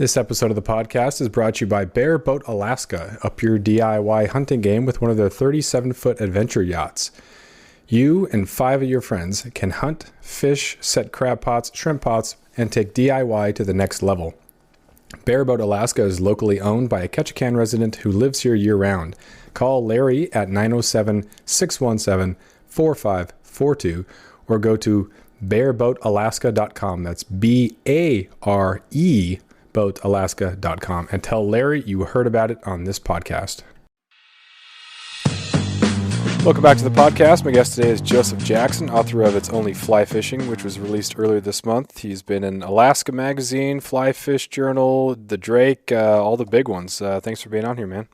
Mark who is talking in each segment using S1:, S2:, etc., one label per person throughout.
S1: This episode of the podcast is brought to you by Bareboat Alaska. Up your DIY hunting game with one of their 37-foot adventure yachts. You and 5 of your friends can hunt, fish, set crab pots, shrimp pots, and take DIY to the next level. Bareboat Alaska is locally owned by a Ketchikan resident who lives here year-round. Call Larry at 907-617-4542 or go to bareboatalaska.com. That's B-A-R-E boatalaska.com and tell Larry you heard about it on this podcast. Welcome back to the podcast. My guest today is Joseph Jackson, author of It's Only Fly Fishing, which was released earlier this month. He's been in Alaska Magazine, Fly Fish Journal, The Drake, all the big ones. Thanks for being on here, man.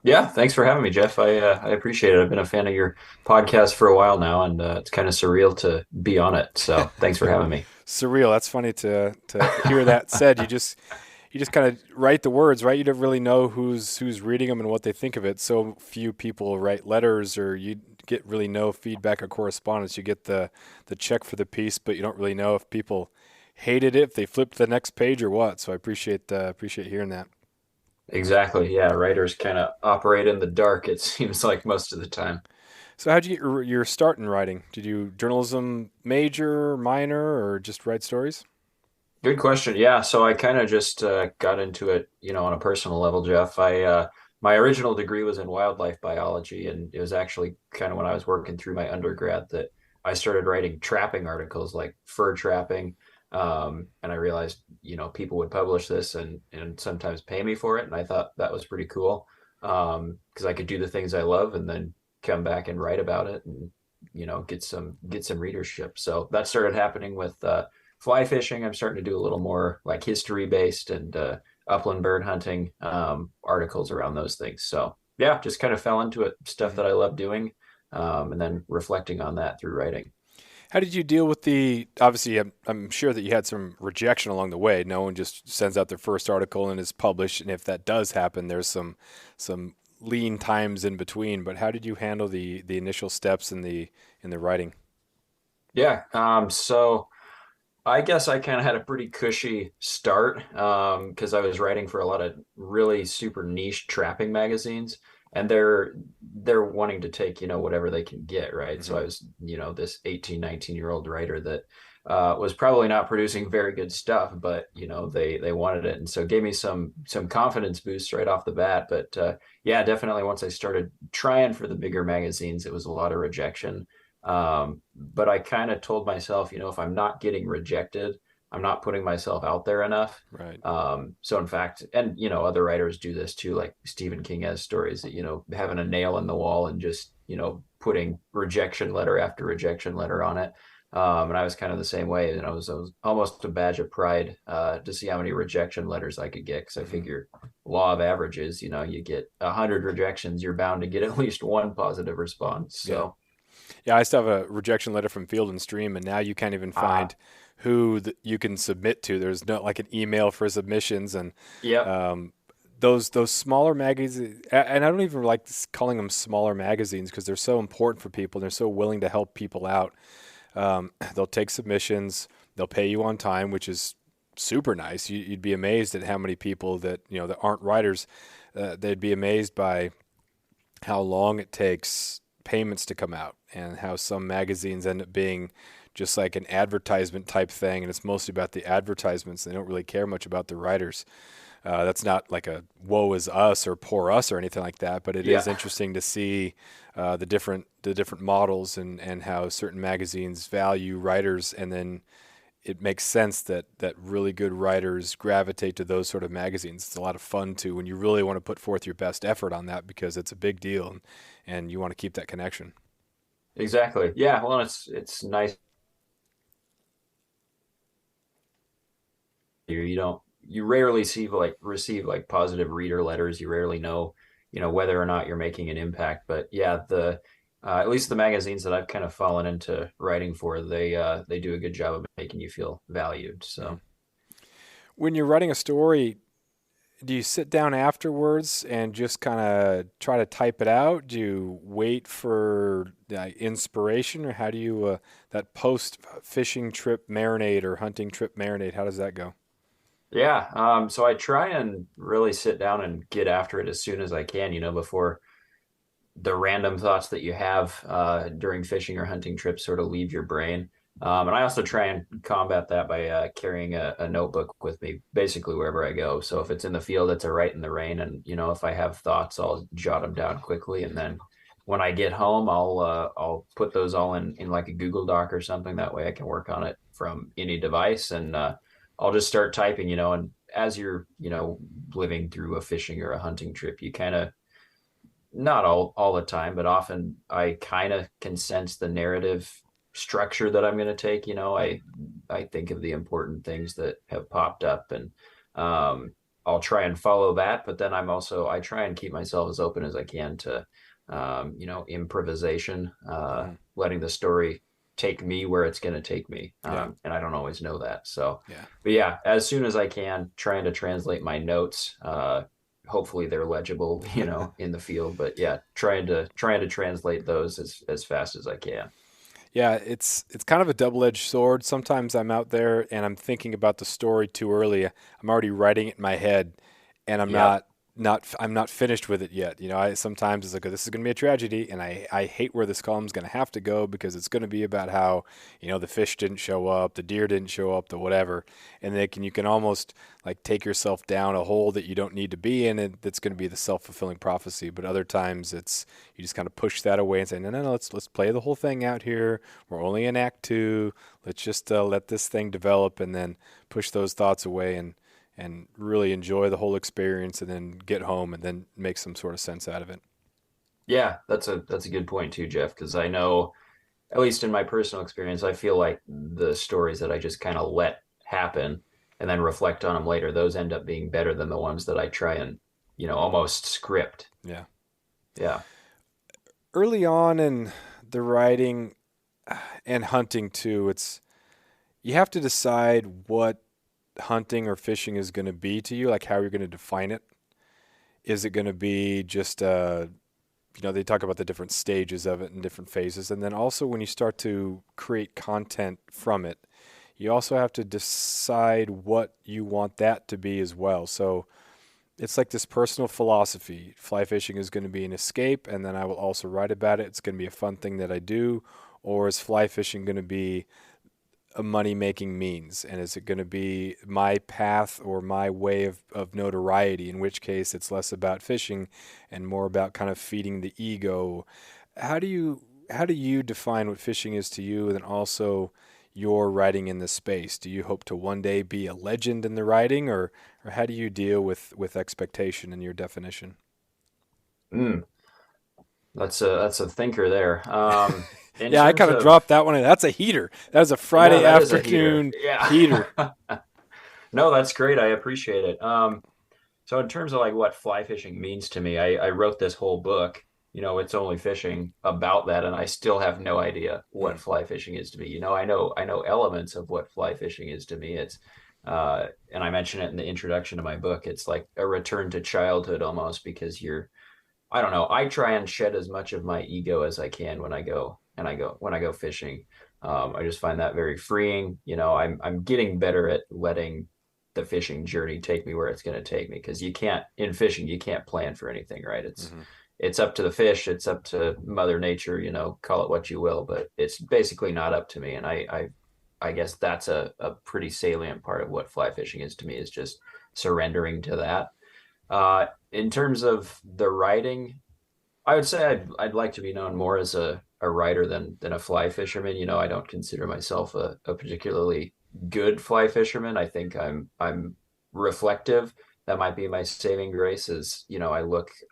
S2: Yeah, thanks for having me, Jeff. I appreciate it. I've been a fan of your podcast for a while now, and it's kind of surreal to be on it. So thanks for having me.
S1: Surreal. That's funny to hear that said. You just kind of write the words, right? You don't really know who's reading them and what they think of it. So few people write letters, or you get really no feedback or correspondence. You get the check for the piece, but you don't really know if people hated it, if they flipped to the next page or what. So I appreciate hearing that.
S2: Exactly. Yeah, writers kind of operate in the dark, it seems like most of the time.
S1: So how'd you get your start in writing? Did you journalism major, minor, or just write stories?
S2: Good question. Yeah, so I kind of just got into it, on a personal level, Jeff. My original degree was in wildlife biology, and it was actually kind of when I was working through my undergrad that I started writing trapping articles like fur trapping. And I realized, people would publish this and sometimes pay me for it, and I thought that was pretty cool because I could do the things I love and then come back and write about it and get some readership. So that started happening with fly fishing. I'm starting to do a little more like history based and upland bird hunting articles around those things. So yeah, just kind of fell into it, stuff that I love doing, and then reflecting on that through writing.
S1: How did you deal with obviously, I'm sure that you had some rejection along the way. No one just sends out their first article and is published. And if that does happen, there's some lean times in between. But how did you handle the initial steps in the writing?
S2: Yeah. So I guess I kind of had a pretty cushy start because I was writing for a lot of really super niche trapping magazines, and they're wanting to take whatever they can get, right? So I was this 18, 19-year-old writer that was probably not producing very good stuff, but they wanted it, and so it gave me some confidence boosts right off the bat. But yeah, definitely once I started trying for the bigger magazines, it was a lot of rejection. But I kind of told myself, if I'm not getting rejected, I'm not putting myself out there enough.
S1: Right.
S2: So in fact, and other writers do this too, like Stephen King has stories that, having a nail in the wall and just, putting rejection letter after rejection letter on it. And I was kind of the same way. And I was almost a badge of pride to see how many rejection letters I could get. Cause I figure law of averages, you get 100 rejections, you're bound to get at least one positive response. So.
S1: Yeah, I still have a rejection letter from Field and Stream, and now you can't even find who you can submit to. There's no like an email for submissions, and
S2: Yeah.
S1: those smaller magazines. And I don't even like calling them smaller magazines because they're so important for people. And they're so willing to help people out. They'll take submissions. They'll pay you on time, which is super nice. You'd be amazed at how many people that that aren't writers. They'd be amazed by how long it takes payments to come out, and how some magazines end up being just like an advertisement type thing, and it's mostly about the advertisements. They don't really care much about the writers. That's not like a woe is us or poor us or anything like that, but it is
S2: Yeah.
S1: interesting to see the different models and how certain magazines value writers, and then it makes sense that really good writers gravitate to those sort of magazines. It's a lot of fun too when you really want to put forth your best effort on that because it's a big deal, and you want to keep that connection.
S2: Exactly. Yeah. Well, it's nice. You rarely receive like positive reader letters. You rarely know, whether or not you're making an impact. But yeah, the at least the magazines that I've kind of fallen into writing for, they do a good job of making you feel valued. So.
S1: When you're writing a story, do you sit down afterwards and just kind of try to type it out? Do you wait for inspiration, or how do you that post fishing trip marinade or hunting trip marinade? How does that go?
S2: Yeah. So I try and really sit down and get after it as soon as I can, before the random thoughts that you have during fishing or hunting trips sort of leave your brain. And I also try and combat that by carrying a notebook with me basically wherever I go. So if it's in the field, it's a write in the rain. And, if I have thoughts, I'll jot them down quickly. And then when I get home, I'll put those all in like a Google Doc or something. That way I can work on it from any device. And I'll just start typing, and as you're, living through a fishing or a hunting trip, you kind of not all the time, but often I kind of can sense the narrative structure that I'm going to take. I think of the important things that have popped up, and I'll try and follow that. But then I try and keep myself as open as I can to improvisation,
S1: Hmm.
S2: letting the story take me where it's going to take me,
S1: Yeah.
S2: and I don't always know that. So,
S1: Yeah.
S2: but yeah, as soon as I can, trying to translate my notes. Hopefully they're legible, in the field. But yeah, trying to translate those as fast as I can.
S1: Yeah, it's kind of a double-edged sword. Sometimes I'm out there and I'm thinking about the story too early. I'm already writing it in my head, and
S2: Yep.
S1: I'm not finished with it yet. I sometimes it's like, "Oh, this is going to be a tragedy," and I hate where this column's going to have to go because it's going to be about how the fish didn't show up, the deer didn't show up, the whatever, and you can almost like take yourself down a hole that you don't need to be in, and that's going to be the self-fulfilling prophecy. But other times it's you just kind of push that away and say, no, no, no, let's play the whole thing out here. We're only in Act Two. Let's just let this thing develop, and then push those thoughts away and really enjoy the whole experience, and then get home and then make some sort of sense out of it.
S2: Yeah, that's a good point too, Jeff, because I know, at least in my personal experience, I feel like the stories that I just kind of let happen and then reflect on them later, those end up being better than the ones that I try and, almost script.
S1: Yeah.
S2: Yeah.
S1: Early on in the writing and hunting too, it's you have to decide what hunting or fishing is going to be to you, like how you're going to define it. Is it going to be just they talk about the different stages of it and different phases. And then also when you start to create content from it, you also have to decide what you want that to be as well. So it's like this personal philosophy. Fly fishing is going to be an escape, and then I will also write about it. It's going to be a fun thing that I do. Or is fly fishing going to be a money making means? And is it going to be my path or my way of notoriety? In which case, it's less about fishing and more about kind of feeding the ego. How do you define what fishing is to you, and then also your writing in this space? Do you hope to one day be a legend in the writing, or how do you deal with expectation in your definition?
S2: Mm, that's a thinker there. In
S1: Yeah, I
S2: terms
S1: kind of
S2: of
S1: dropped that one in. That's a heater. That was a
S2: no,
S1: Friday
S2: that is a heater.
S1: afternoon
S2: Yeah.
S1: heater.
S2: No, that's great. I appreciate it. So in terms of like what fly fishing means to me, I wrote this whole book, it's only fishing about that, and I still have no idea
S1: Mm,
S2: what fly fishing is to me. I know elements of what fly fishing is to me. It's and I mention it in the introduction to my book. It's like a return to childhood almost because I don't know. I try and shed as much of my ego as I can when I go fishing. I just find that very freeing. I'm getting better at letting the fishing journey take me where it's going to take me because in fishing you can't plan for anything, right?
S1: hmm
S2: It's up to the fish, it's up to Mother Nature, call it what you will, but it's basically not up to me. And I guess that's a pretty salient part of what fly fishing is to me is just surrendering to that. In terms of the writing, I would say I'd like to be known more as a writer than a fly fisherman. I don't consider myself a particularly good fly fisherman. I think I'm reflective. That might be my saving grace is,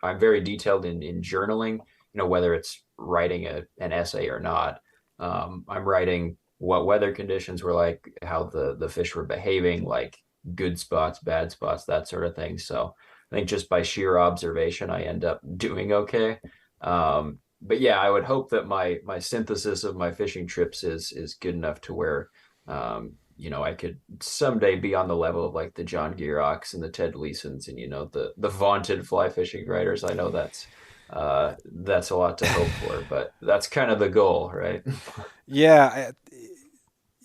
S2: I'm very detailed in journaling, whether it's writing an essay or not. I'm writing what weather conditions were like, how the fish were behaving, like good spots, bad spots, that sort of thing. So I think just by sheer observation, I end up doing okay. But yeah, I would hope that my synthesis of my fishing trips is good enough to where I could someday be on the level of like the John Gierachs and the Ted Leesons and the vaunted fly fishing writers. I know that's a lot to hope for, but that's kind of the goal, right?
S1: Yeah,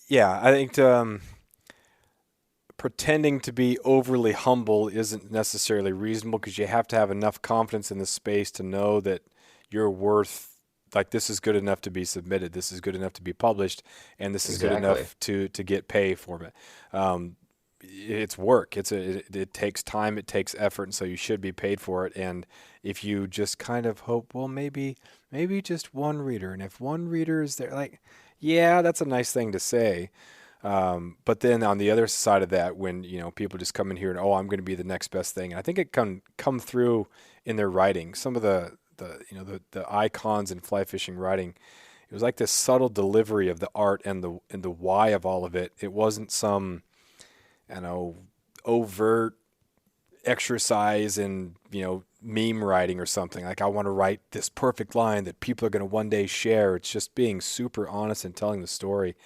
S1: yeah. I think pretending to be overly humble isn't necessarily reasonable, because you have to have enough confidence in the space to know that you're worth, like, this is good enough to be submitted, this is good enough to be published, and this is good
S2: Exactly.
S1: enough to get pay for it. It's work. It takes time, it takes effort, and so you should be paid for it. And if you just kind of hope, well, maybe just one reader, and if one reader is there, like, yeah, that's a nice thing to say. But then on the other side of that, when people just come in here and, oh, I'm going to be the next best thing, and I think it can come through in their writing. Some of the icons in fly fishing writing, it was like this subtle delivery of the art and the why of all of it. It wasn't some, overt exercise in meme writing or something. Like, I want to write this perfect line that people are going to one day share. It's just being super honest and telling the story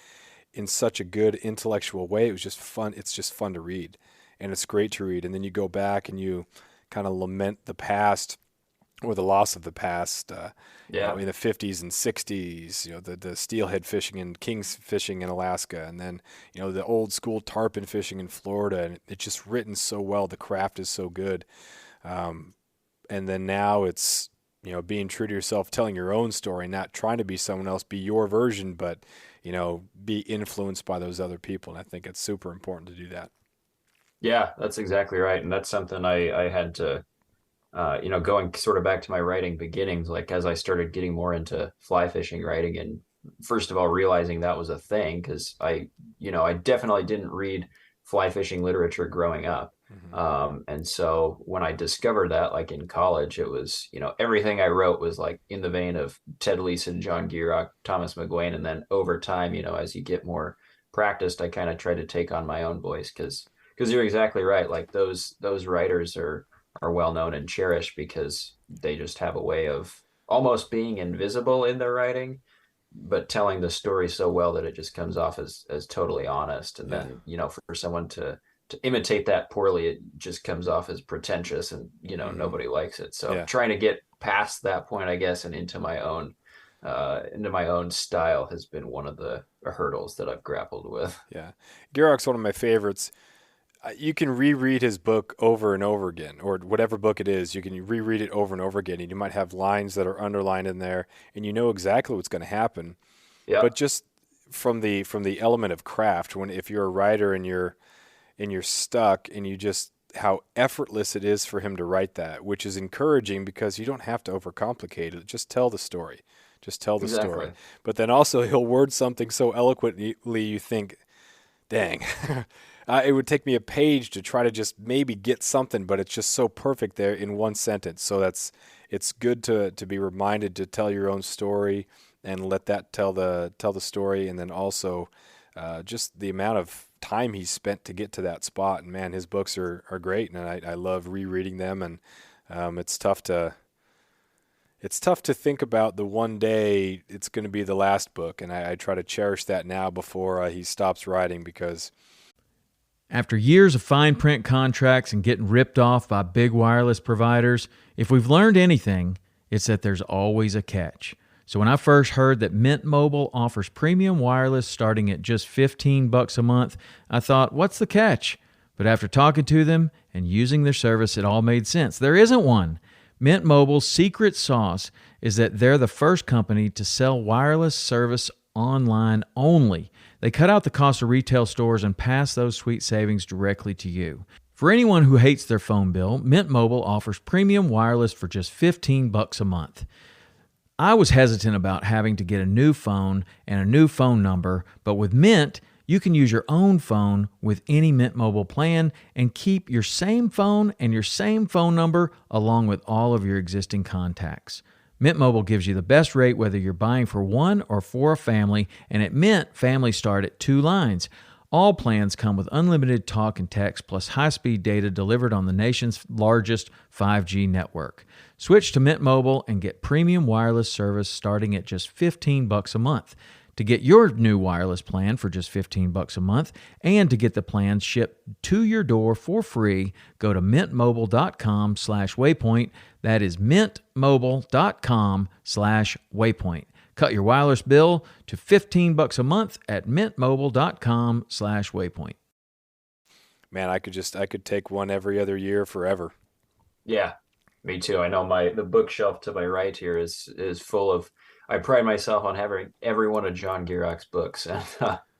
S1: in such a good intellectual way. It was just fun. It's just fun to read, and it's great to read. And then you go back and you kind of lament the past, or the loss of the past,
S2: Yeah.
S1: in the 50s and 60s, the steelhead fishing and kings fishing in Alaska, and then, the old school tarpon fishing in Florida. And it's just written so well. The craft is so good. And then now it's, being true to yourself, telling your own story, not trying to be someone else, be your version, but, be influenced by those other people. And I think it's super important to do that.
S2: Yeah, that's exactly right. And that's something I had to, going sort of back to my writing beginnings, like as I started getting more into fly fishing writing, and first of all, realizing that was a thing, because I definitely didn't read fly fishing literature growing up.
S1: Mm-hmm.
S2: And so when I discovered that, like in college, it was, everything I wrote was like in the vein of Ted Leeson, John Gierach, Thomas McGuane. And then over time, as you get more practiced, I kind of try to take on my own voice, because you're exactly right. Like those writers are well known and cherished because they just have a way of almost being invisible in their writing, but telling the story so well that it just comes off as totally honest. And
S1: Yeah.
S2: then, for someone to imitate that poorly, it just comes off as pretentious, and
S1: Mm-hmm.
S2: nobody likes it. So
S1: Yeah.
S2: trying to get past that point, I guess, and into my own style has been one of the hurdles that I've grappled with.
S1: Yeah. Gierach's one of my favorites. You can reread his book over and over again, or whatever book it is. You can reread it over and over again, and you might have lines that are underlined in there, and you know exactly what's going to happen.
S2: Yeah.
S1: But just from the element of craft, if you're a writer and you're stuck, and you just, how effortless it is for him to write that, which is encouraging, because you don't have to overcomplicate it. Just tell the story. Just tell the story.
S2: Exactly.
S1: But then also he'll word something so eloquently you think, dang, it would take me a page to try to just maybe get something, but it's just so perfect there in one sentence. So it's good to be reminded to tell your own story and let that tell the story. And then also just the amount of time he spent to get to that spot. And man, his books are great, and I love rereading them. And it's tough to think about the one day it's going to be the last book, and I try to cherish that now before he stops writing, because
S3: after years of fine print contracts and getting ripped off by big wireless providers, if we've learned anything, it's that there's always a catch. So when I first heard that Mint Mobile offers premium wireless starting at just $15 a month, I thought, what's the catch? But after talking to them and using their service, it all made sense. There isn't one. Mint Mobile's secret sauce is that they're the first company to sell wireless service online only. They cut out the cost of retail stores and pass those sweet savings directly to you. For anyone who hates their phone bill, Mint Mobile offers premium wireless for just $15 a month. I was hesitant about having to get a new phone and a new phone number, but with Mint, you can use your own phone with any Mint Mobile plan and keep your same phone and your same phone number along with all of your existing contacts. Mint Mobile gives you the best rate whether you're buying for one or for a family, and at Mint, families start at 2 lines. All plans come with unlimited talk and text plus high-speed data delivered on the nation's largest 5G network. Switch to Mint Mobile and get premium wireless service starting at just $15 a month. To get your new wireless plan for just $15 a month and to get the plan shipped to your door for free, go to mintmobile.com/waypoint. That is mintmobile.com/waypoint. Cut your wireless bill to $15 a month at mintmobile.com/waypoint.
S1: Man, I could take one every other year forever.
S2: Yeah, me too. I know the bookshelf to my right here is full of. I pride myself on having every one of John Gierach's books, and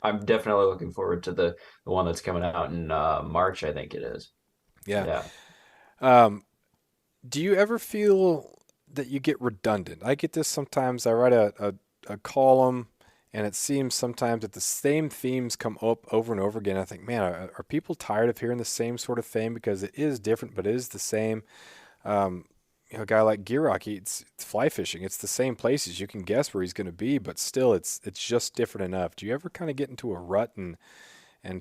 S2: I'm definitely looking forward to the one that's coming out in March, I think it is.
S1: Yeah.
S2: Yeah.
S1: Um, do you ever feel that you get redundant? I get this sometimes. I write a column, and it seems sometimes that the same themes come up over and over again. I think, man, are people tired of hearing the same sort of thing because it is different, but it is the same? Um, a guy like Gierach, it's fly fishing. It's the same places. You can guess where he's going to be, but still, it's just different enough. Do you ever kind of get into a rut and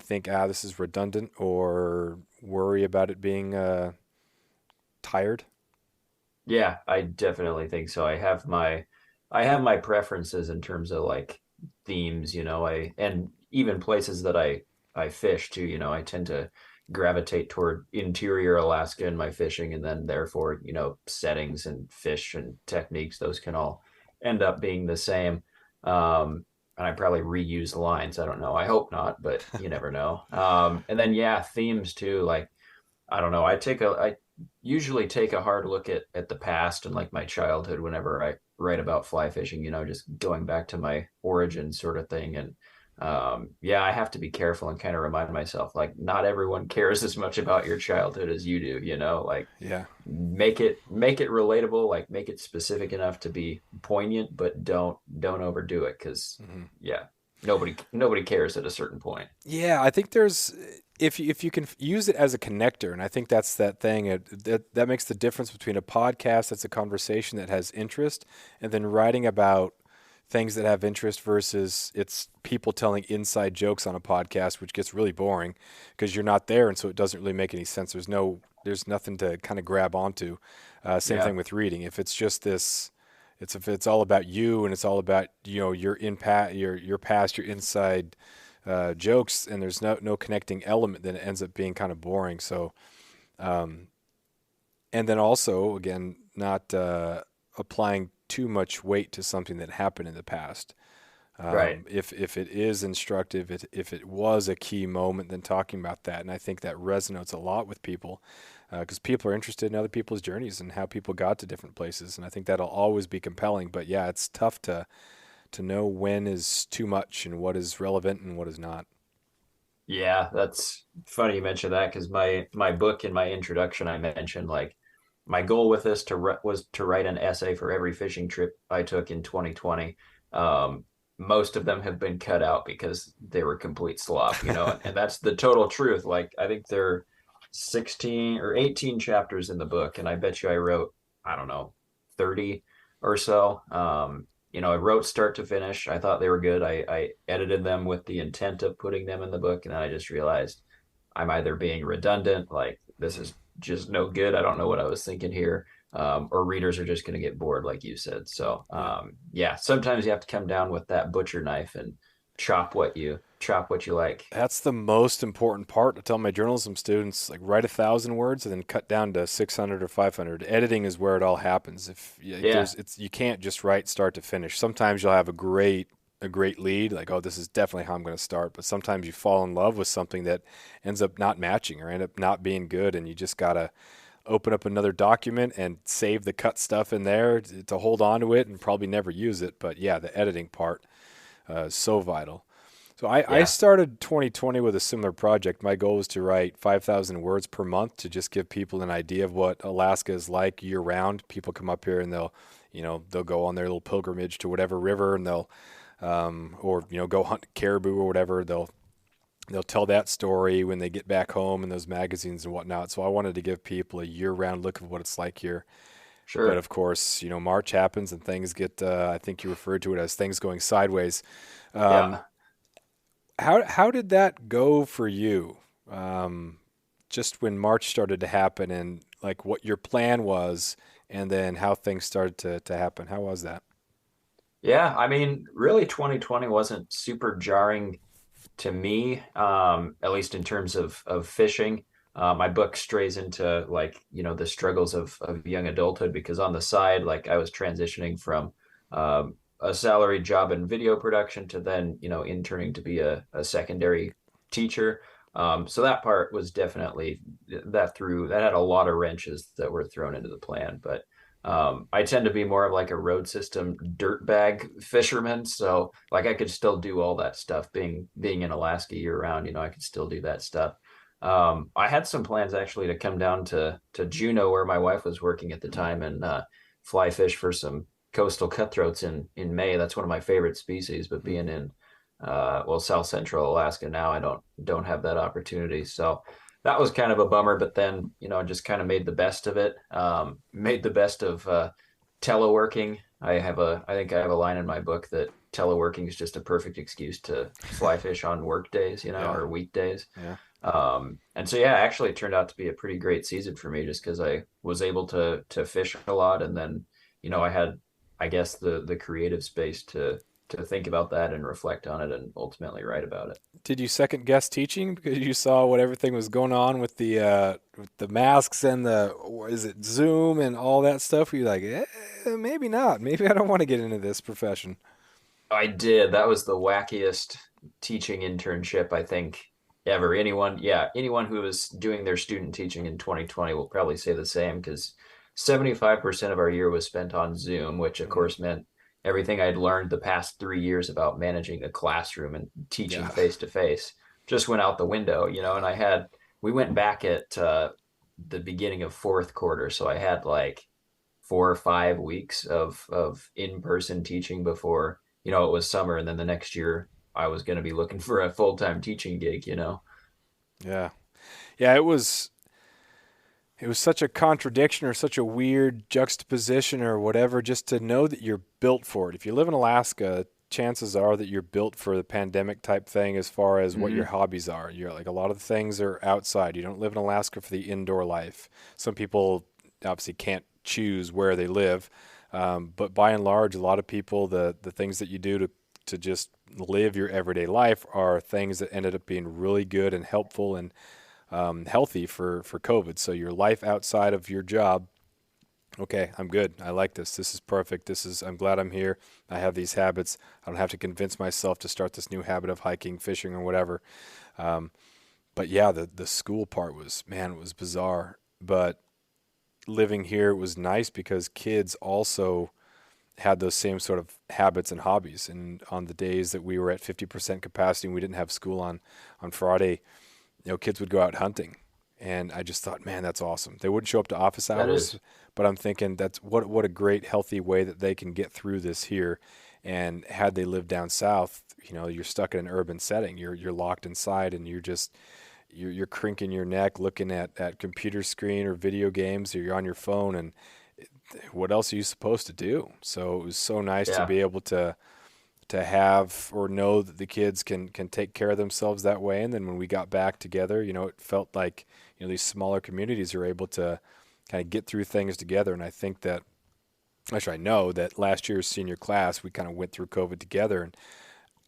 S1: think, this is redundant, or worry about it being tired?
S2: Yeah, I definitely think so. I have my preferences in terms of like themes, I and even places that I fish too, I tend to gravitate toward interior Alaska in my fishing, and then therefore, settings and fish and techniques, those can all end up being the same. And I probably reuse lines. I don't know. I hope not, but you never know. And then yeah, themes too, like I don't know. I usually take a hard look at the past and like my childhood whenever I write about fly fishing, just going back to my origin sort of thing. And yeah, I have to be careful and kind of remind myself like not everyone cares as much about your childhood as you do, like
S1: Yeah.
S2: make it relatable, like make it specific enough to be poignant, but don't overdo it because
S1: hmm
S2: yeah, nobody cares at a certain point.
S1: Yeah, I think there's if you can use it as a connector, and I think that's that thing that makes the difference between a podcast that's a conversation that has interest, and then writing about things that have interest versus it's people telling inside jokes on a podcast, which gets really boring because you're not there, and so it doesn't really make any sense. There's nothing to kind of grab onto. Same
S2: Yeah.
S1: thing with reading. If it's just this, if it's all about you and it's all about your past, your inside jokes, and there's no connecting element, then it ends up being kind of boring. So, um, and then also again, not applying too much weight to something that happened in the past.
S2: Right.
S1: If it is instructive, if it was a key moment, then talking about that, and I think that resonates a lot with people because people are interested in other people's journeys and how people got to different places, and I think that'll always be compelling. But yeah, it's tough to know when is too much and what is relevant and what is not.
S2: Yeah, that's funny you mentioned that because my book in my introduction I mentioned like my goal with this was to write an essay for every fishing trip I took in 2020. Um, Most of them have been cut out because they were complete slop, and that's the total truth. Like I think there are 16 or 18 chapters in the book, and I bet you I wrote, I don't know, 30 or so. I wrote start to finish. I thought they were good. I edited them with the intent of putting them in the book, and then I just realized I'm either being redundant, like this
S1: Mhm.
S2: is just no good. I don't know what I was thinking here. Or readers are just going to get bored, like you said. So,
S1: Yeah.
S2: yeah, sometimes you have to come down with that butcher knife and chop what you like.
S1: That's the most important part. I tell my journalism students, like, write 1,000 words and then cut down to 600 or 500. Editing is where it all happens. If
S2: Yeah,
S1: you can't just write start to finish. Sometimes you'll have a great lead, like, oh, this is definitely how I'm going to start. But sometimes you fall in love with something that ends up not matching or end up not being good, and you just gotta open up another document and save the cut stuff in there to hold on to it and probably never use it. But yeah, the editing part is so vital. So I
S2: yeah,
S1: started 2020 with a similar project. My goal was to write 5,000 words per month to just give people an idea of what Alaska is like year round. People come up here and they'll go on their little pilgrimage to whatever river, and they'll or go hunt caribou or whatever. They'll tell that story when they get back home in those magazines and whatnot. So I wanted to give people a year round look of what it's like here. But
S2: sure.
S1: of course, March happens and things get. I think you referred to it as things going sideways. Um,
S2: Yeah.
S1: how did that go for you? Um, just when March started to happen and like what your plan was, and then how things started to happen. How was that?
S2: Yeah, I mean, really 2020 wasn't super jarring to me, at least in terms of fishing. My book strays into like, the struggles of young adulthood because on the side, like I was transitioning from a salary job in video production to then, interning to be a secondary teacher. So that part was definitely that had a lot of wrenches that were thrown into the plan. But I tend to be more of like a road system dirtbag fisherman. So like I could still do all that stuff being in Alaska year round, I could still do that stuff. I had some plans actually to come down to Juneau where my wife was working at the time and fly fish for some coastal cutthroats in May. That's one of my favorite species, but being in South Central Alaska now, I don't have that opportunity. So that was kind of a bummer, but then, just kind of made the best of it. Made the best of teleworking. I think I have a line in my book that teleworking is just a perfect excuse to fly fish on work days,
S1: Yeah.
S2: or weekdays.
S1: Yeah.
S2: And so yeah, actually it turned out to be a pretty great season for me just because I was able to fish a lot, and then, I had, I guess, the creative space to think about that and reflect on it and ultimately write about it.
S1: Did you second guess teaching because you saw what everything was going on with the masks and the is it Zoom and all that stuff? Were you like, maybe not. Maybe I don't want to get into this profession.
S2: I did. That was the wackiest teaching internship I think ever. Anyone who was doing their student teaching in 2020 will probably say the same because 75% of our year was spent on Zoom, which of
S1: Mhm.
S2: course meant everything I'd learned the past 3 years about managing a classroom and teaching
S1: Yeah.
S2: face to face just went out the window, and we went back at the beginning of fourth quarter. So I had like 4 or 5 weeks of in-person teaching before it was summer, and then the next year I was going to be looking for a full-time teaching gig.
S1: Yeah. Yeah, it was such a contradiction or such a weird juxtaposition or whatever just to know that you're built for it. If you live in Alaska, chances are that you're built for the pandemic type thing as far as what your
S2: Hmm.
S1: hobbies are. You're like a lot of the things are outside. You don't live in Alaska for the indoor life. Some people obviously can't choose where they live. But by and large, a lot of people, the things that you do to just live your everyday life are things that ended up being really good and helpful and healthy for COVID. So your life outside of your job, okay, I'm good. I like this. This is perfect. I'm glad I'm here. I have these habits. I don't have to convince myself to start this new habit of hiking, fishing, or whatever. Um, but yeah, the school part was, man, it was bizarre. But living here was nice because kids also had those same sort of habits and hobbies. And on the days that we were at 50% capacity and we didn't have school on Friday, kids would go out hunting. And I just thought, man, that's awesome. They wouldn't show up to office
S2: That
S1: hours,
S2: is.
S1: but I'm thinking that's what a great healthy way that they can get through this here. And had they lived down south, you're stuck in an urban setting. You're locked inside and you're crinking your neck looking at computer screen or video games or you're on your phone and what else are you supposed to do? So it was so nice to
S2: Yeah.
S1: be able to have or know that the kids can take care of themselves that way. And then when we got back together, it felt like these smaller communities are able to kind of get through things together. And I think that actually I know that last year's senior class we kind of went through COVID together, and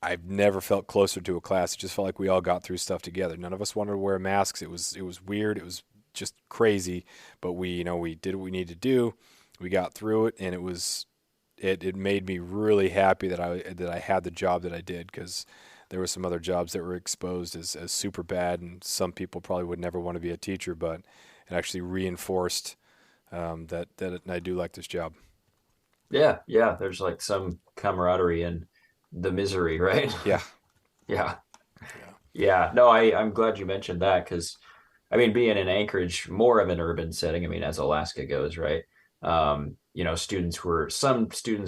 S1: I've never felt closer to a class. It just felt like we all got through stuff together. None of us wanted to wear masks. It was weird. It was just crazy, but we did what we needed to do. We got through it, and it made me really happy that I had the job that I did because there were some other jobs that were exposed as super bad, and some people probably would never want to be a teacher, but it actually reinforced that I do like this job.
S2: Yeah, yeah, there's like some camaraderie in the misery, right?
S1: Yeah,
S2: Yeah.
S1: yeah,
S2: Yeah, no, I'm glad you mentioned that because I mean, being in Anchorage, more of an urban setting, I mean, as Alaska goes, right? Some students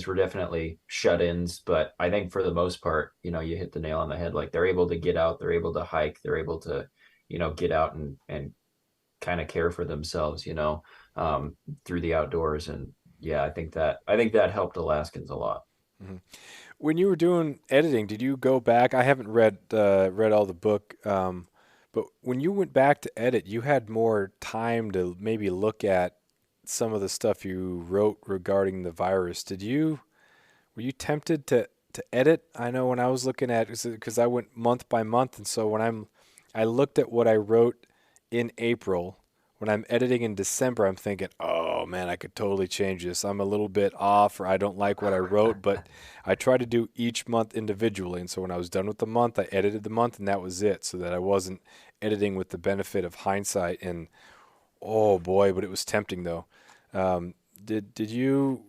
S2: were definitely shut-ins, but I think for the most part, you hit the nail on the head. Like they're able to get out, they're able to hike, they're able to, get out and kind of care for themselves, through the outdoors. And yeah, I think that helped Alaskans a lot.
S1: hmm When you were doing editing, did you go back? I haven't read all the book, but when you went back to edit, you had more time to maybe look at some of the stuff you wrote regarding the virus. Were you tempted to edit? I know when I was looking at because I went month by month, and so I looked at what I wrote in April. When I'm editing in December, I'm thinking, oh man, I could totally change this. I'm a little bit off, or I don't like what I wrote, but I try to do each month individually. And so when I was done with the month, I edited the month, and that was it, so that I wasn't editing with the benefit of hindsight. And oh boy, but it was tempting though. Did you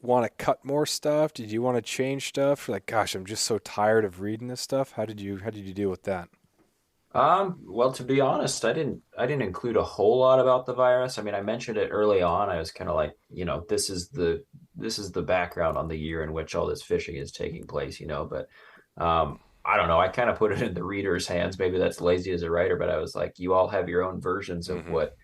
S1: want to cut more stuff? Did you want to change stuff? You're like, gosh, I'm just so tired of reading this stuff. How did you deal with that?
S2: Well, to be honest, I didn't include a whole lot about the virus. I mean, I mentioned it early on. I was kind of like, this is the background on the year in which all this fishing is taking place, but I don't know. I kind of put it in the reader's hands. Maybe that's lazy as a writer, but I was like, you all have your own versions of
S1: Hmm.
S2: what,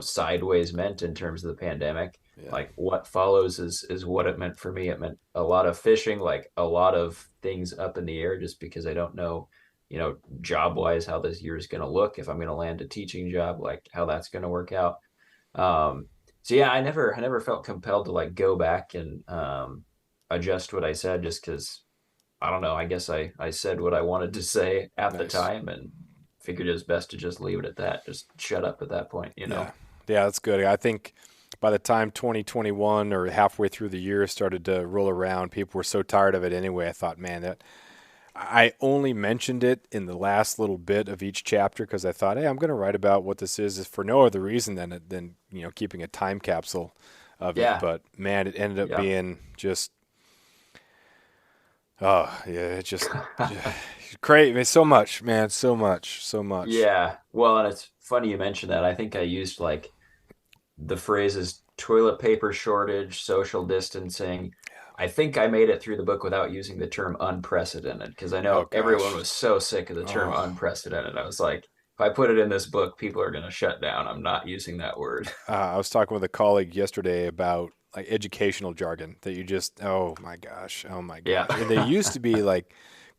S2: sideways meant in terms of the pandemic.
S1: Yeah.
S2: Like what follows is what it meant for me. It meant a lot of fishing, like a lot of things up in the air just because I don't know job wise how this year is going to look, if I'm going to land a teaching job, like how that's going to work out. um so yeah, I never felt compelled to like go back and adjust what I said, just because I don't know, I guess I said what I wanted to say at the
S1: Nice.
S2: time and figured it was best to just leave it at that, just shut up at that point.
S1: Yeah. Yeah, that's good. I think by the time 2021 or halfway through the year started to roll around, people were so tired of it anyway. I thought, man, that I only mentioned it in the last little bit of each chapter because I thought, hey, I'm going to write about what this is for no other reason than keeping a time capsule of it.
S2: Yeah.
S1: But man, it ended up
S2: Yeah.
S1: being just oh yeah, it just great. I mean, so much, man, so much, so much.
S2: Yeah, well, and it's funny you mentioned that. I think I used like the phrases toilet paper shortage, social distancing. I think I made it through the book without using the term unprecedented, because I
S1: Oh
S2: know everyone
S1: gosh.
S2: was so sick of the term
S1: Oh,
S2: unprecedented. I was like, if I put it in this book, people are going to shut down. I'm not using that word.
S1: I was talking with a colleague yesterday about like educational jargon that you just, oh my gosh, oh my
S2: Yeah.
S1: gosh. And they used to be like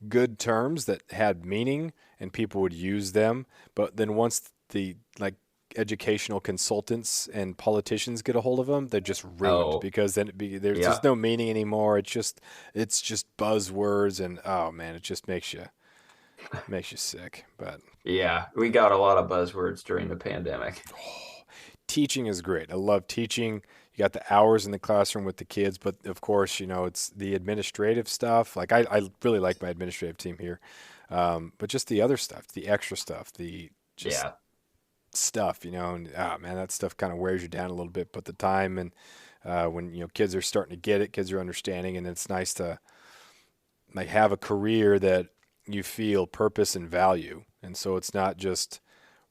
S1: good terms that had meaning and people would use them. But then once the like educational consultants and politicians get a hold of them, they're just ruined
S2: Oh,
S1: because then there's
S2: yeah.
S1: just no meaning anymore. It's just buzzwords and oh man, it just makes you sick. But
S2: Yeah. We got a lot of buzzwords during the pandemic.
S1: teaching is great. I love teaching. You got the hours in the classroom with the kids, but of course, it's the administrative stuff. Like I really like my administrative team here, but just the other stuff, the extra stuff, the just
S2: Yeah.
S1: stuff, and man, that stuff kind of wears you down a little bit. But the time and when kids are starting to get it, kids are understanding, and it's nice to like have a career that you feel purpose and value, and so it's not just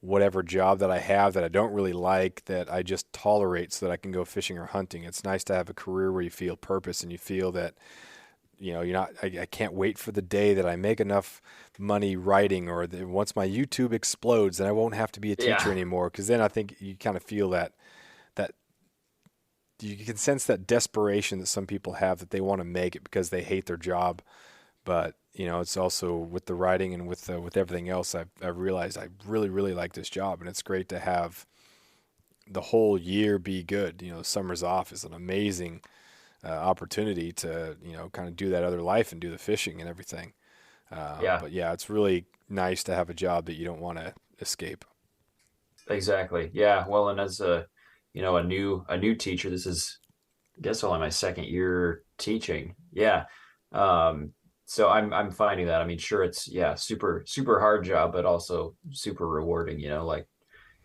S1: whatever job that I have that I don't really like that I just tolerate so that I can go fishing or hunting. It's nice to have a career where you feel purpose and you feel that you're not. I can't wait for the day that I make enough money writing, or once my YouTube explodes, then I won't have to be a teacher
S2: Yeah.
S1: anymore. Because then I think you kind of feel that you can sense that desperation that some people have that they want to make it because they hate their job. But it's also with the writing and with everything else. I've realized I really really like this job, and it's great to have the whole year be good. Summers off is an amazing opportunity to kind of do that other life and do the fishing and everything.
S2: Yeah.
S1: But yeah, it's really nice to have a job that you don't want to escape.
S2: Exactly. Yeah. Well, and as a new teacher, this is, I guess, only my second year teaching. Yeah. Um, so I'm finding that. I mean, sure, it's, yeah, super super hard job, but also super rewarding. Like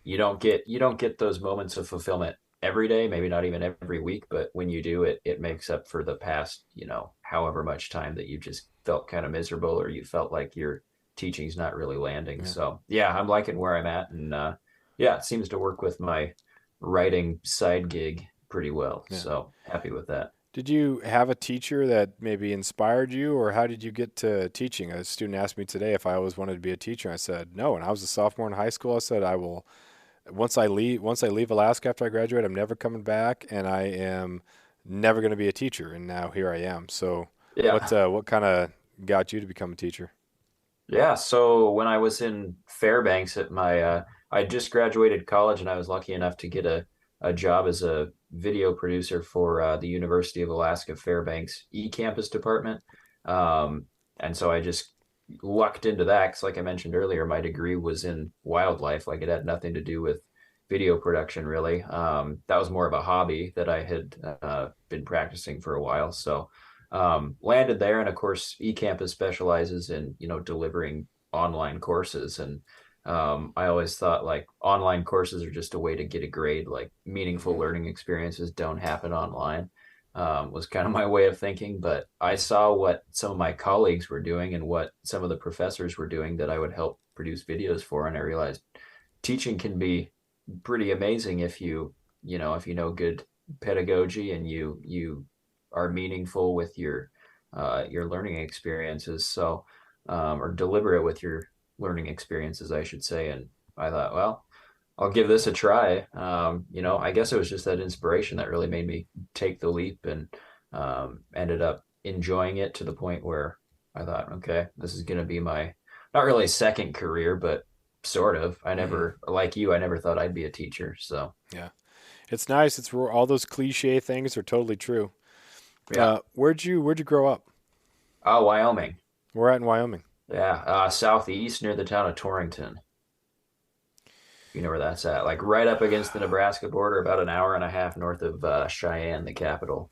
S2: you don't get those moments of fulfillment every day, maybe not even every week, but when you do, it makes up for the past, however much time that you just felt kind of miserable, or you felt like your teaching's not really landing.
S1: Yeah.
S2: So yeah, I'm liking where I'm at, and yeah, it seems to work with my writing side gig pretty well.
S1: Yeah.
S2: So happy with that.
S1: Did you have a teacher that maybe inspired you, or how did you get to teaching? A student asked me today if I always wanted to be a teacher. I said no. When I was a sophomore in high school, I said I will. Once I leave Alaska after I graduate, I'm never coming back, and I am never going to be a teacher. And now here I am. So,
S2: Yeah.
S1: what kind of got you to become a teacher?
S2: Yeah, so when I was in Fairbanks at I just graduated college, and I was lucky enough to get a job as a video producer for the University of Alaska Fairbanks e-campus department. And so I just lucked into that because, like I mentioned earlier, my degree was in wildlife. Like it had nothing to do with video production really. That was more of a hobby that I had been practicing for a while. So landed there, and of course, eCampus specializes in delivering online courses, and I always thought like online courses are just a way to get a grade. Like meaningful
S1: Hmm.
S2: learning experiences don't happen online. Was kind of my way of thinking, but I saw what some of my colleagues were doing and what some of the professors were doing that I would help produce videos for, and I realized teaching can be pretty amazing if you know good pedagogy and you are meaningful with your learning experiences. So or deliberate with your learning experiences, I should say. And I thought, well, I'll give this a try. I guess it was just that inspiration that really made me take the leap, and ended up enjoying it to the point where I thought, okay, this is going to be my not really second career, but sort of. I
S1: Hmm.
S2: never, like you, I never thought I'd be a teacher. So
S1: Yeah, it's nice. It's all those cliche things are totally true.
S2: yeah.
S1: Where'd you grow up?
S2: Oh, Wyoming.
S1: We're at in Wyoming.
S2: Yeah. Southeast near the town of Torrington. You know where that's at? Like right up against the Nebraska border, about an hour and a half north of Cheyenne, the capital.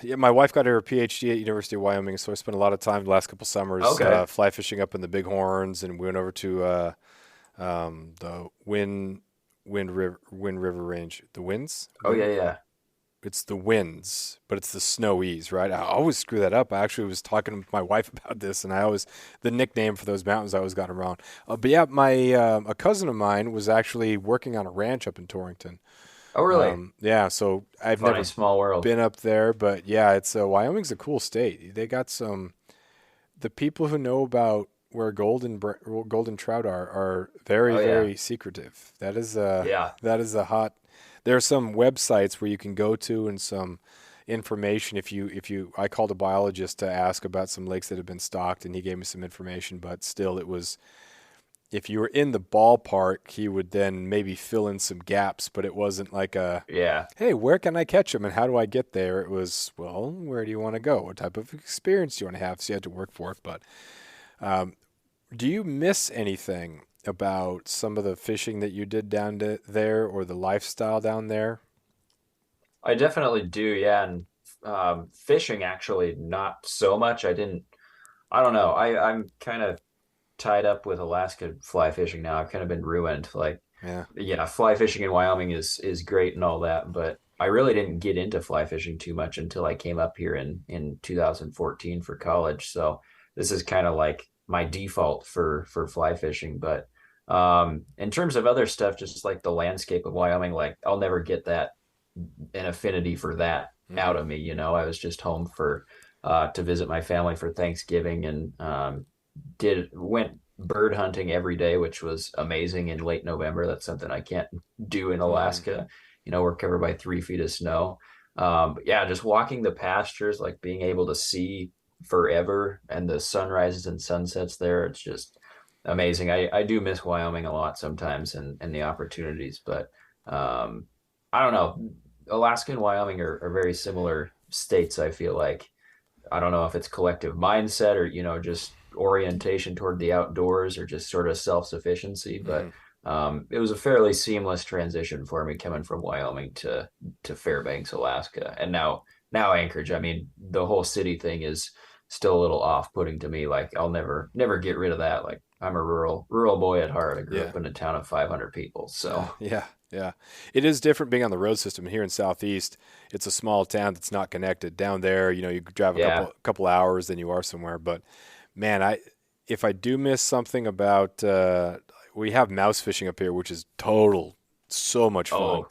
S1: Yeah, my wife got her PhD at University of Wyoming, so I spent a lot of time the last couple summers
S2: Okay.
S1: fly fishing up in the Bighorns, and we went over to the Wind River Range. The Winds,
S2: Oh
S1: Wind.
S2: yeah, yeah.
S1: It's the Winds, but it's the Snowies, right? I always screw that up. I actually was talking with my wife about this, and I always the nickname for those mountains I always got them wrong. But yeah, my a cousin of mine was actually working on a ranch up in Torrington.
S2: Oh really?
S1: Yeah, so I've
S2: Funny
S1: never
S2: small world.
S1: been up there, but yeah, it's Wyoming's a cool state. They got some the people who know about where golden trout are very
S2: Oh yeah,
S1: very secretive.
S2: yeah.
S1: That is a hot. There are some websites where you can go to and some information if you I called a biologist to ask about some lakes that have been stocked and he gave me some information, but still it was if you were in the ballpark, he would then maybe fill in some gaps, but it wasn't like a
S2: Yeah.
S1: hey, where can I catch them and how do I get there? It was, well, where do you want to go? What type of experience do you want to have? So you had to work for it. But um, do you miss anything about some of the fishing that you did down there or the lifestyle down there?
S2: I definitely do. Yeah, and fishing actually not so much. I don't know. I'm kind of tied up with Alaska fly fishing now. I've kind of been ruined. Like,
S1: Yeah.
S2: yeah, fly fishing in Wyoming is great and all that, but I really didn't get into fly fishing too much until I came up here in 2014 for college. So this is kind of like my default for fly fishing. But in terms of other stuff, just like the landscape of Wyoming, like I'll never get that an affinity for that
S1: Hmm.
S2: out of me. I was just home for to visit my family for Thanksgiving, and did went bird hunting every day, which was amazing in late November. That's something I can't do in
S1: Hmm.
S2: Alaska. We're covered by 3 feet of snow. But yeah, just walking the pastures, like being able to see forever and the sunrises and sunsets there, it's just amazing. I do miss Wyoming a lot sometimes, and the opportunities, but um, I don't know. Alaska and Wyoming are very similar states, I feel like. I don't know if it's collective mindset or, just orientation toward the outdoors or just sort of self-sufficiency, but
S1: Hmm.
S2: it was a fairly seamless transition for me coming from Wyoming to Fairbanks, Alaska, and now Anchorage. I mean, the whole city thing is still a little off-putting to me. Like I'll never get rid of that. Like I'm a rural boy at heart. I grew
S1: Yeah.
S2: up in a town of 500 people, so
S1: Yeah. Yeah. It is different being on the road system. Here in Southeast, it's a small town that's not connected. Down there, you drive a
S2: yeah.
S1: couple hours, then you are somewhere. But man, I if I do miss something about we have mouse fishing up here, which is so much fun.
S2: Oh,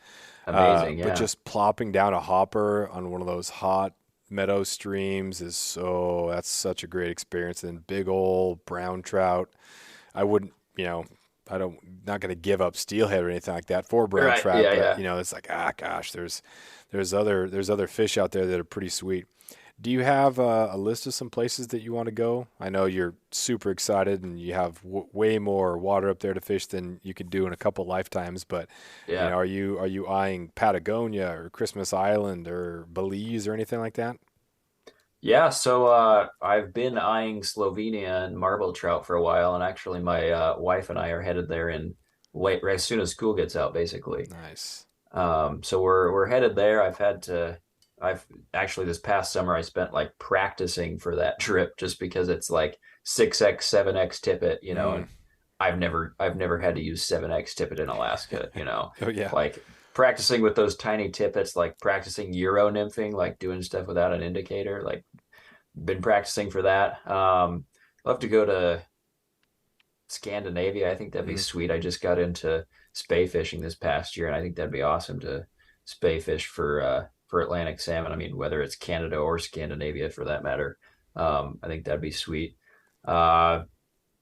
S2: amazing.
S1: But
S2: Yeah.
S1: just plopping down a hopper on one of those hot meadow streams that's such a great experience. And big old brown trout. I wouldn't, I don't not going to give up steelhead or anything like that for brown
S2: Right.
S1: trout,
S2: Yeah.
S1: but
S2: Yeah.
S1: it's like gosh, there's other fish out there that are pretty sweet. Do you have a list of some places that you want to go? I know you're super excited and you have way more water up there to fish than you could do in a couple lifetimes. But
S2: Yeah.
S1: are you eyeing Patagonia or Christmas Island or Belize or anything like that?
S2: Yeah, so I've been eyeing Slovenia and marble trout for a while, and actually my wife and I are headed there in late, right as soon as school gets out, basically.
S1: Nice.
S2: So we're headed there. I've actually this past summer I spent like practicing for that trip just because it's like 6X, 7X tippet,
S1: Mm.
S2: and I've never had to use 7X tippet in Alaska.
S1: Oh yeah.
S2: Like practicing with those tiny tippets, like practicing Euro nymphing, like doing stuff without an indicator, like been practicing for that. Love to go to Scandinavia. I think that'd be
S1: Mhm.
S2: sweet. I just got into spay fishing this past year, and I think that'd be awesome to spay fish for Atlantic salmon. I mean, whether it's Canada or Scandinavia for that matter. I think that'd be sweet. Uh,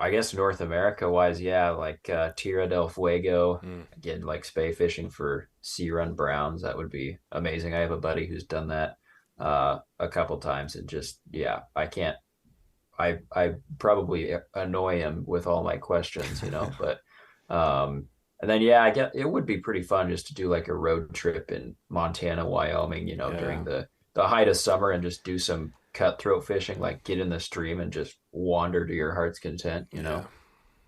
S2: I guess North America wise, yeah, like Tierra del Fuego.
S1: Mm.
S2: Again, like spay fishing for sea run browns. That would be amazing. I have a buddy who's done that a couple times, and just yeah, I can't I probably annoy him with all my questions, but and then yeah, I get it would be pretty fun just to do like a road trip in Montana, Wyoming,
S1: Yeah.
S2: during the height of summer and just do some cutthroat fishing, like get in the stream and just wander to your heart's content, you
S1: Yeah.
S2: know.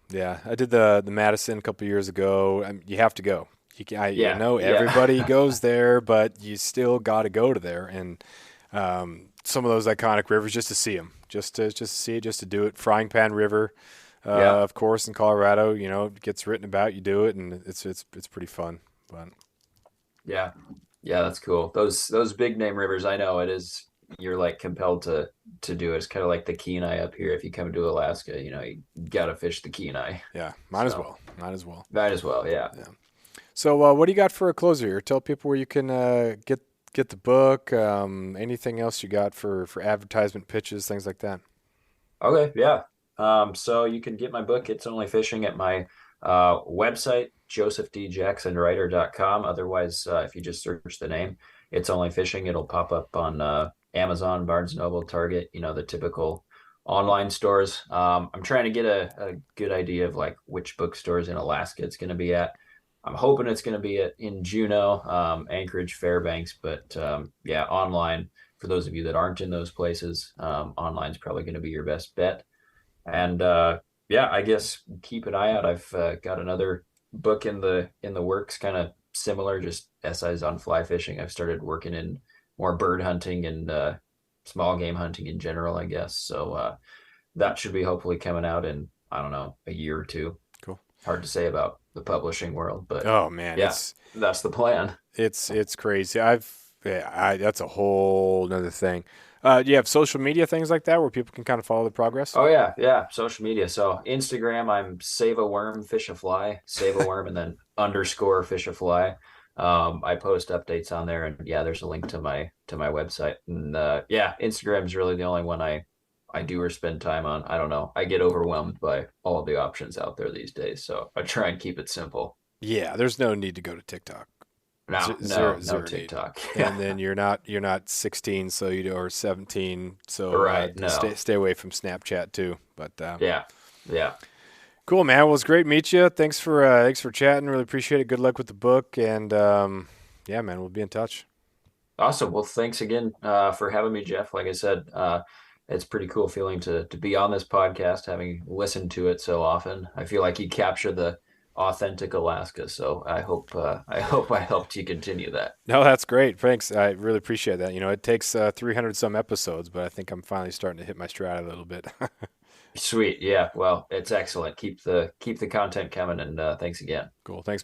S1: Yeah. I did the Madison a couple years ago. You have to go. I
S2: Yeah,
S1: know
S2: yeah.
S1: everybody goes there, but you still got to go to there. And some of those iconic rivers just to see them, just to see it, just to do it. Frying Pan River,
S2: Yeah.
S1: of course, in Colorado. It gets written about. You do it, and it's pretty fun. But
S2: Yeah. Yeah, that's cool. Those big name rivers, I know it is you're like compelled to do it. It's kind of like the Kenai up here. If you come to Alaska, you gotta fish the Kenai.
S1: yeah, might as
S2: So
S1: well. Might as well.
S2: might as well, yeah.
S1: Yeah. So, what do you got for a closer here? Tell people where you can get the book. Anything else you got for advertisement pitches, things like that.
S2: Okay, yeah. So you can get my book, It's Only Fishing, at my website, josephdjacksonwriter.com. Otherwise, if you just search the name, It's Only Fishing, it'll pop up on Amazon, Barnes& Noble, Target, the typical online stores. I'm trying to get a good idea of like which bookstores in Alaska it's going to be at. I'm hoping it's going to be in Juneau, Anchorage, Fairbanks, but yeah, online for those of you that aren't in those places, online is probably going to be your best bet. And yeah, I guess keep an eye out. I've got another book in the works, kind of similar, just essays on fly fishing. I've started working in more bird hunting and small game hunting in general, I guess. So that should be hopefully coming out in, I don't know, a year or two.
S1: Cool.
S2: Hard to say about the publishing world, but
S1: Oh man,
S2: yeah, that's the plan.
S1: it's crazy. That's a whole nother thing. Do you have social media things like that where people can kind of follow the progress?
S2: Oh yeah, yeah. Social media. So Instagram, I'm save a worm, fish a fly, save a worm, and then underscore fish a fly. I post updates on there, and yeah, there's a link to my website. And yeah, Instagram is really the only one I do or spend time on. I don't know. I get overwhelmed by all of the options out there these days, so I try and keep it simple.
S1: Yeah, there's no need to go to TikTok.
S2: No,
S1: Zero,
S2: no, no
S1: zero need.
S2: TikTok. Yeah,
S1: And then you're not 16, so or 17, so
S2: right.
S1: stay
S2: No,
S1: stay away from Snapchat too. But
S2: yeah, yeah.
S1: cool, man. Well, it's great to meet you. Thanks for chatting. Really appreciate it. Good luck with the book, and yeah, man, we'll be in touch.
S2: Awesome. Well, thanks again for having me, Jeff. Like I said, it's pretty cool feeling to be on this podcast, having listened to it so often. I feel like you capture the authentic Alaska. So I hope I helped you continue that.
S1: No, that's great. Thanks. I really appreciate that. It takes 300 some episodes, but I think I'm finally starting to hit my stride a little bit.
S2: Sweet. Yeah. Well, it's excellent. Keep the content coming, and thanks again.
S1: Cool. Thanks.